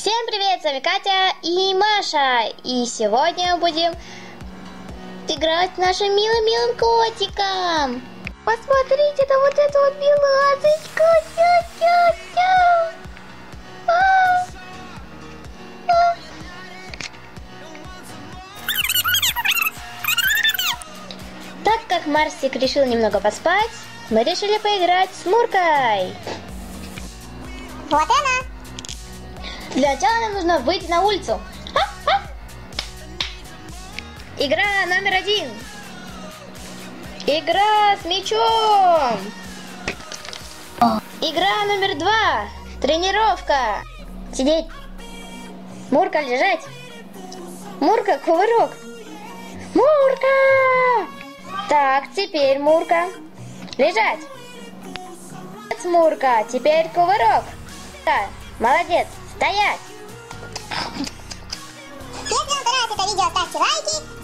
Всем привет, с вами Катя и Маша. И сегодня мы будем играть с нашим милым котиком. Посмотрите, это вот эта вот белазочка. Так как Марсик решил немного поспать, мы решили поиграть с Муркой. Вот она. Для начала нам нужно выйти на улицу. Игра номер 1. Игра с мячом. Игра номер 2. Тренировка. Сидеть. Мурка, лежать. Мурка, кувырок. Мурка. Так, теперь Мурка. Лежать. Мурка, теперь кувырок. Да, молодец. Стоять. Если вам понравилось это видео, ставьте лайки.